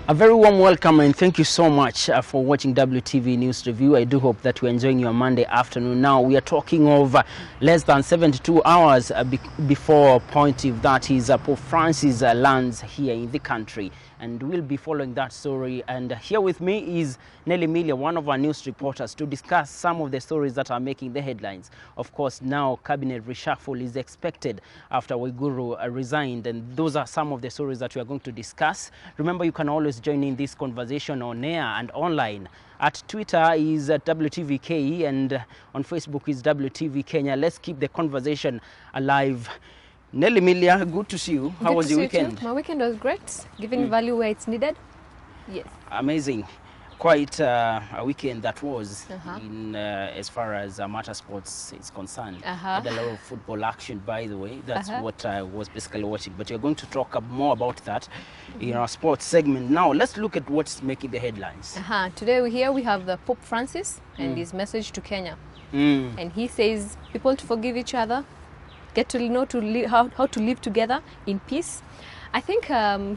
A very warm welcome and thank you so much for watching WTV News Review. I do hope that you're enjoying your Monday afternoon. Now we are talking of less than 72 hours before Pontiff, that is Pope Francis lands here in the country. And we'll be following that story. And here with me is Nelly Milia, one of our news reporters, to discuss some of the stories that are making the headlines. Of course, now cabinet reshuffle is expected after Waiguru resigned, and those are some of the stories that we are going to discuss. Remember, you can always join in this conversation on air and online. At Twitter is at WTVKE and on Facebook is WTV Kenya. Let's keep the conversation alive. Nelly Milia, good to see you. How was your weekend? My weekend was great, giving value where it's needed. Yes. Amazing. Quite a weekend that was in as far as Mata Sports is concerned. Had a lot of football action, by the way. That's what I was basically watching. But we're going to talk more about that in our sports segment. Now, let's look at what's making the headlines. Today we have the Pope Francis and his message to Kenya. And he says people to forgive each other, get to know how to live together in peace. I think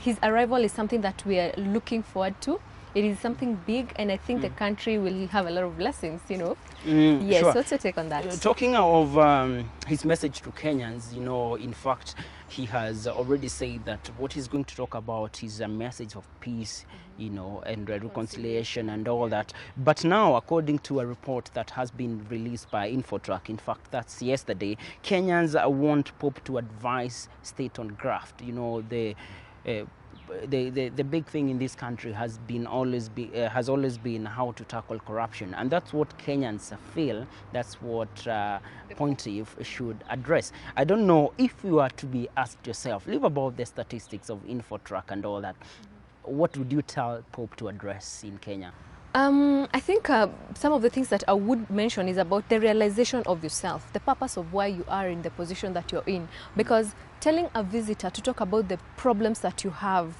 his arrival is something that we are looking forward to. It is something big, and I think the country will have a lot of blessings, you know. Yes, sure. what's your take on that? Talking of his message to Kenyans, you know, in fact, he has already said that what he's going to talk about is a message of peace, you know, and reconciliation and all that. But now, according to a report that has been released by Infotrack, in fact, that's yesterday, Kenyans want Pope to advise state on graft. You know, the big thing in this country has always been how to tackle corruption, and that's what Kenyans feel. That's what Pontiff should address. I don't know if you are to be asked yourself, leave about the statistics of Infotrack and all that. What would you tell Pope to address in Kenya? I think some of the things that I would mention is about the realization of yourself, the purpose of why you are in the position that you're in. Because telling a visitor to talk about the problems that you have,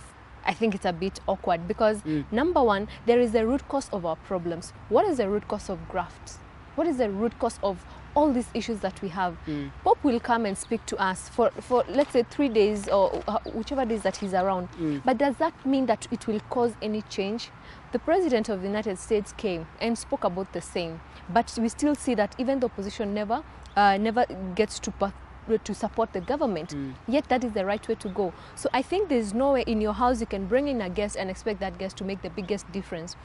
I think it's a bit awkward. Because number one, there is a root cause of our problems. What is the root cause of graft? What is the root cause of all these issues that we have? Pope will come and speak to us for let's say 3 days or whichever days that he's around. But does that mean that it will cause any change? The President of the United States came and spoke about the same, but we still see that even the opposition never gets to support the government. Yet that is the right way to go. So I think there's no way in your house you can bring in a guest and expect that guest to make the biggest difference.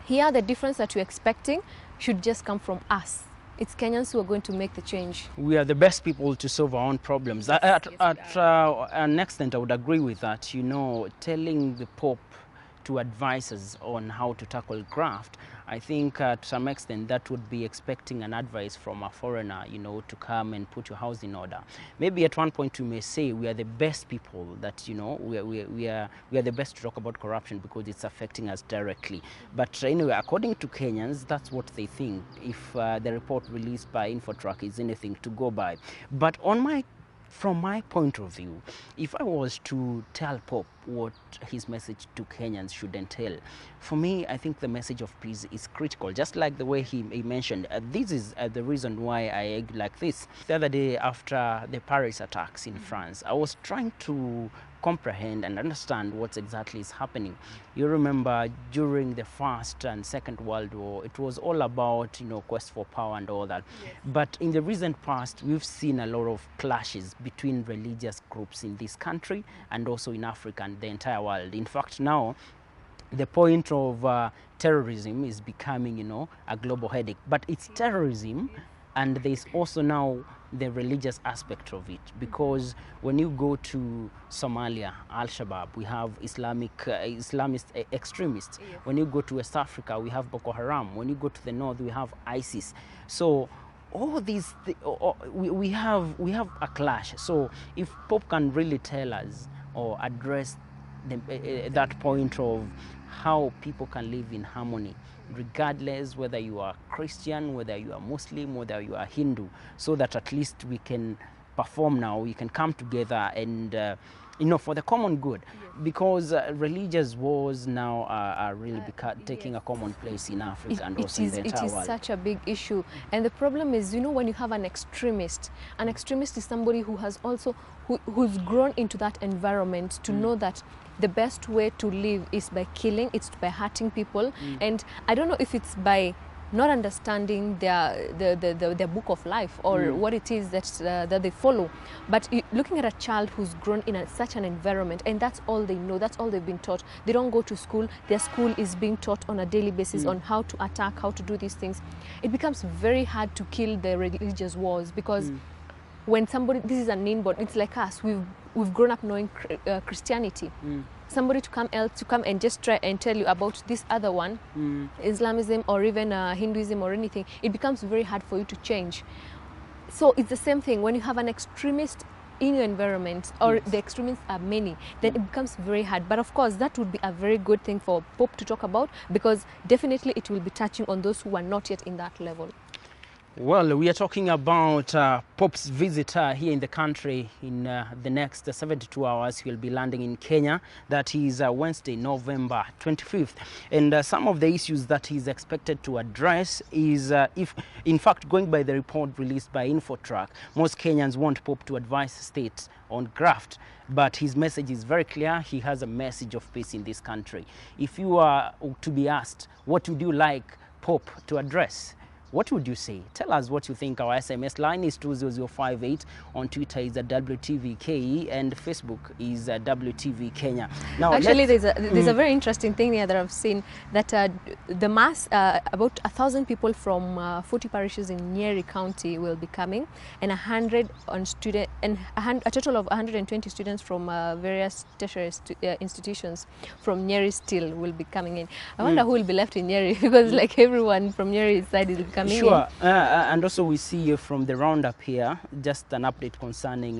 Here, the difference that you're expecting should just come from us. It's Kenyans who are going to make the change. We are the best people to solve our own problems. At an extent, I would agree with that. You know, telling the Pope to advise us on how to tackle graft, I think to some extent that would be expecting an advice from a foreigner, you know, to come and put your house in order. Maybe at one point you may say we are the best people that, you know, we are the best to talk about corruption because it's affecting us directly. But anyway, according to Kenyans, that's what they think, if the report released by Infotrack is anything to go by. But from my point of view, if I was to tell Pope what his message to Kenyans should entail, for me, I think the message of peace is critical. Just like the way he mentioned, this is the reason why I argue like this. The other day, after the Paris attacks in France, I was trying to comprehend and understand what exactly is happening. You remember during the First and Second World War, it was all about, you know, quest for power and all that. Yes. But in the recent past, we've seen a lot of clashes between religious groups in this country and also in Africa and the entire world. In fact, now the point of terrorism is becoming, you know, a global headache. But it's terrorism, and there's also now the religious aspect of it, because when you go to Somalia, Al-Shabaab, we have Islamist extremists. Yes. When you go to West Africa, we have Boko Haram. When you go to the north, we have ISIS. So all these, we have a clash. So if Pope can really tell us or address that point of how people can live in harmony, regardless whether you are Christian, whether you are Muslim, whether you are Hindu, so that at least we can perform now, we can come together and for the common good, because religious wars now are really taking a common place in Africa and also in the entire It is world. such a big issue. And the problem is, when you have an extremist is somebody who has also, who's grown into that environment to know that the best way to live is by killing, it's by hurting people. And I don't know if it's by not understanding their book of life or what it is that they follow. But looking at a child who's grown in such an environment, and that's all they know, that's all they've been taught. They don't go to school. Their school is being taught on a daily basis on how to attack, how to do these things. It becomes very hard to kill the religious wars, because when somebody, this is an inborn, it's like us, we've grown up knowing Christianity. Somebody to come and just try and tell you about this other one, Islamism or even Hinduism or anything, it becomes very hard for you to change. So it's the same thing when you have an extremist in your environment, or the extremists are many, then it becomes very hard. But of course, that would be a very good thing for Pope to talk about, because definitely it will be touching on those who are not yet in that level. Well, we are talking about Pope's visit here in the country. In the next 72 hours, he will be landing in Kenya. That is Wednesday, November 25th. And some of the issues that he's expected to address is, in fact, going by the report released by Infotrack, most Kenyans want Pope to advise states on graft. But his message is very clear. He has a message of peace in this country. If you are to be asked, what would you like Pope to address? What would you say? Tell us what you think. Our SMS line is 20058. On Twitter is WTVKE, and Facebook is WTV Kenya. Now, actually, there's a very interesting thing here that I've seen, that the mass, about 1,000 people from 40 parishes in Nyeri County will be coming, and a total of 120 students from various tertiary institutions from Nyeri still will be coming in. I wonder who will be left in Nyeri, because like everyone from Nyeri side is coming. Sure, and also we see from the roundup here, just an update concerning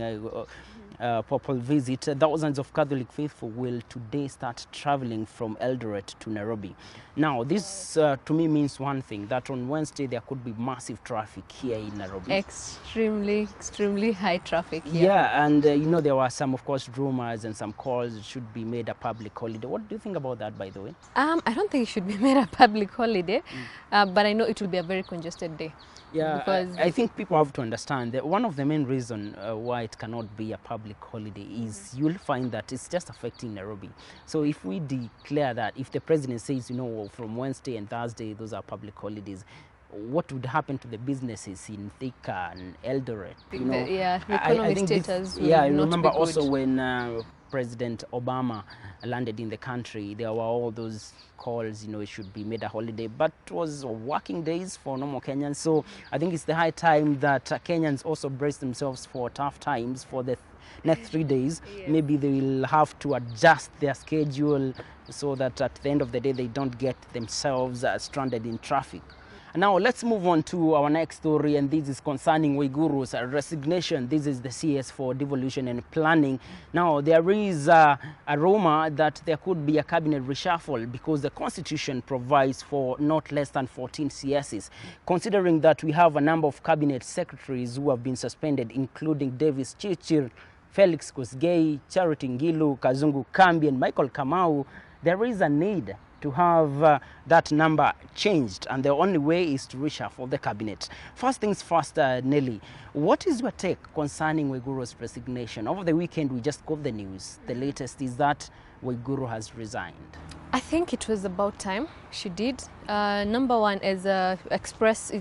papal visit. Thousands of Catholic faithful will today start traveling from Eldoret to Nairobi. Now, this to me means one thing, that on Wednesday there could be massive traffic here in Nairobi. Extremely high traffic here. Yeah, and there were some, of course, rumors and some calls it should be made a public holiday. What do you think about that, by the way? I don't think it should be made a public holiday, but I know it will be a very congested day. Yeah, because I think people have to understand that one of the main reasons why it cannot be a public holiday is you'll find that it's just affecting Nairobi. So if we declare that, if the president says, from Wednesday and Thursday, those are public holidays, what would happen to the businesses in Thika and Eldoret? The economic status will I not remember be good. also when President Obama landed in the country, there were all those calls, it should be made a holiday, but it was working days for normal Kenyans. So I think it's the high time that Kenyans also brace themselves for tough times for the next 3 days. Yes. Maybe they will have to adjust their schedule so that at the end of the day they don't get themselves stranded in traffic. Now let's move on to our next story, and this is concerning Waiguru's resignation. This is the CS for Devolution and Planning. Now there is a rumor that there could be a cabinet reshuffle because the constitution provides for not less than 14 CSs. Considering that we have a number of cabinet secretaries who have been suspended, including Davis Chichir, Felix Kosgei, Charity Ngilu, Kazungu Kambi, and Michael Kamau, there is a need to have that number changed, and the only way is to reshuffle the cabinet. First things first, Nelly, what is your take concerning Waiguru's resignation? Over the weekend, we just got the news. The latest is that Waiguru has resigned. I think it was about time she did. Number one, as express,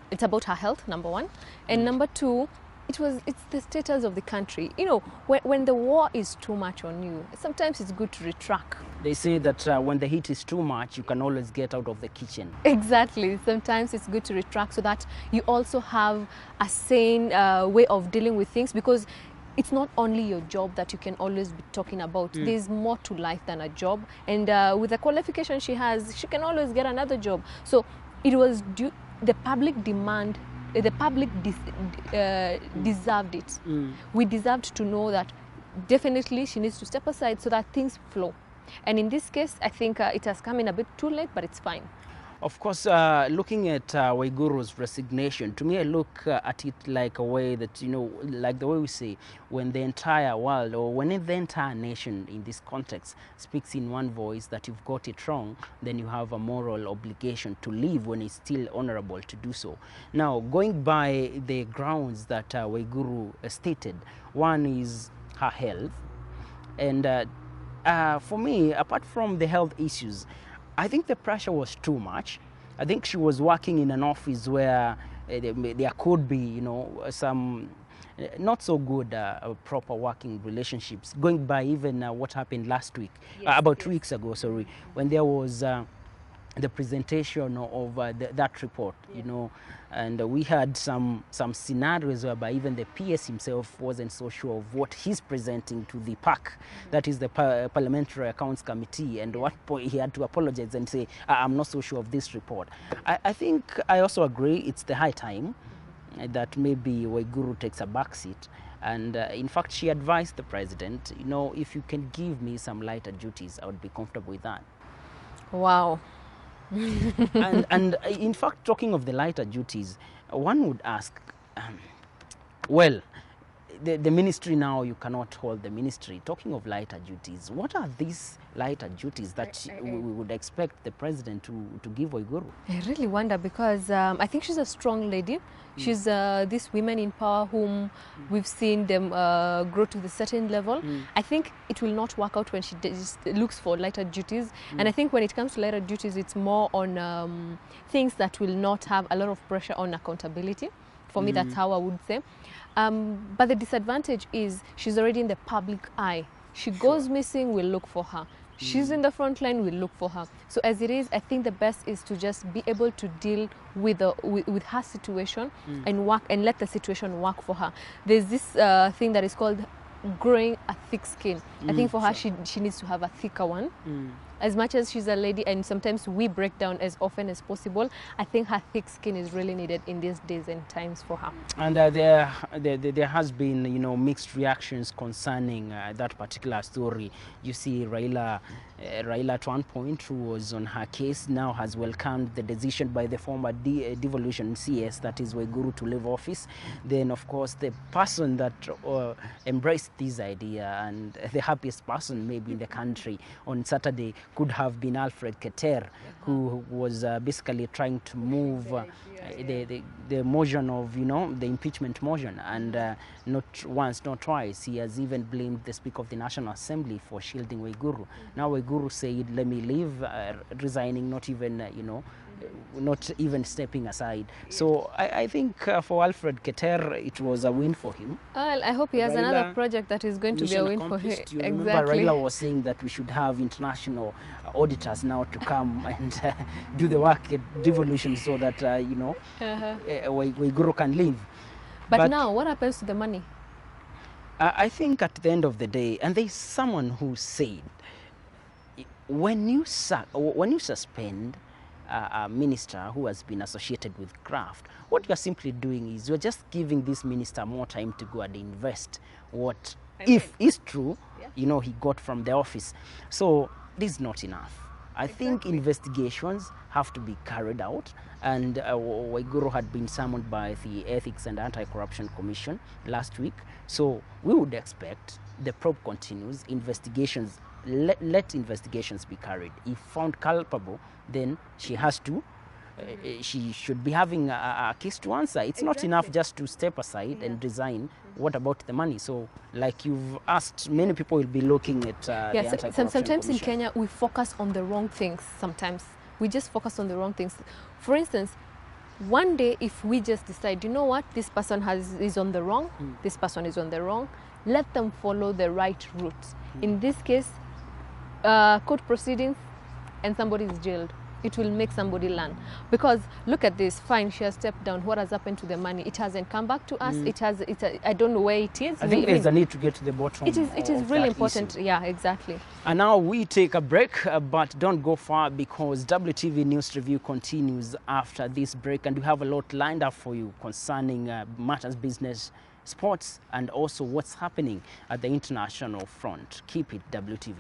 it's about her health, number one. And number two, it's the status of the country. When the war is too much on you, sometimes it's good to retract. They say that when the heat is too much, you can always get out of the kitchen. Exactly. Sometimes it's good to retract so that you also have a sane way of dealing with things, because it's not only your job that you can always be talking about. There's more to life than a job. And with the qualification she has, she can always get another job. So it was the public demand. The public deserved it. We deserved to know that definitely she needs to step aside so that things flow. And in this case, I think it has come in a bit too late, but it's fine. Of course, looking at Waiguru's resignation, to me, I look at it like a way that, like the way we say, when the entire world or when the entire nation in this context speaks in one voice that you've got it wrong, then you have a moral obligation to leave when it's still honorable to do so. Now, going by the grounds that Waiguru stated, one is her health. And for me, apart from the health issues, I think the pressure was too much. I think she was working in an office where there could be, some not so good proper working relationships. Going by even what happened last week, about 2 weeks ago, sorry, when there was the presentation of that report, and we had some scenarios whereby even the PS himself wasn't so sure of what he's presenting to the PAC, that is the Parliamentary Accounts Committee, and at what point he had to apologize and say, I'm not so sure of this report. I think I also agree it's the high time that maybe Waiguru takes a backseat. And in fact, she advised the president, if you can give me some lighter duties, I would be comfortable with that. Wow. and in fact, talking of the lighter duties, one would ask, well, the ministry now, you cannot hold the ministry. Talking of lighter duties, what are these lighter duties that we would expect the president to give Waiguru? I really wonder, because I think she's a strong lady. She's these women in power whom we've seen them grow to the certain level. I think it will not work out when she looks for lighter duties. And I think when it comes to lighter duties, it's more on things that will not have a lot of pressure on accountability. For me, that's how I would say. But the disadvantage is she's already in the public eye. She goes missing, we'll look for her. She's in the front line, we'll look for her. So as it is, I think the best is to just be able to deal with her situation and work and let the situation work for her. There's this thing that is called growing a thick skin. I think for her, she needs to have a thicker one. As much as she's a lady and sometimes we break down as often as possible, I think her thick skin is really needed in these days and times for her. And there has been, mixed reactions concerning that particular story. You see Raila at one point, who was on her case, now has welcomed the decision by the former devolution CS, that is Waiguru, to leave office. Then, of course, the person that embraced this idea and the happiest person maybe in the country on Saturday could have been Alfred Keter, who was basically trying to move the motion of, the impeachment motion. And not once, not twice, he has even blamed the Speaker of the National Assembly for shielding Waiguru. Now Waiguru said, let me leave, resigning, not even stepping aside. So I think for Alfred Keter, it was a win for him. Well, I hope he has another project that is going to be a win for him. Exactly. Raila was saying that we should have international auditors now to come and do the work at devolution so that, Waiguru can leave. But now, what happens to the money? I think at the end of the day, and there's someone who said, when you suspend a minister who has been associated with graft, what you're simply doing is you're just giving this minister more time to go and invest what, if is true, he got from the office. So this is not enough. I think investigations have to be carried out, and Waiguru had been summoned by the Ethics and Anti-Corruption Commission last week. So we would expect the probe continues, investigations, let investigations be carried. If found culpable, then she has to, she should be having a case to answer. It's not enough just to step aside and resign. What about the money? So, like you've asked, many people will be looking at the Anti-Corruption sometimes Commission. In Kenya, we focus on the wrong things. Sometimes we just focus on the wrong things. For instance, one day if we just decide, what, this person is on the wrong, this person is on the wrong, let them follow the right route. In this case, court proceedings and somebody is jailed. It will make somebody learn. Because look at this, fine, she has stepped down. What has happened to the money? It hasn't come back to us. I don't know where it is. I think there's a need to get to the bottom. It is really important. Issue. Yeah, exactly. And now we take a break, but don't go far, because WTV News Review continues after this break, and we have a lot lined up for you concerning matters business, sports, and also what's happening at the international front. Keep it WTV.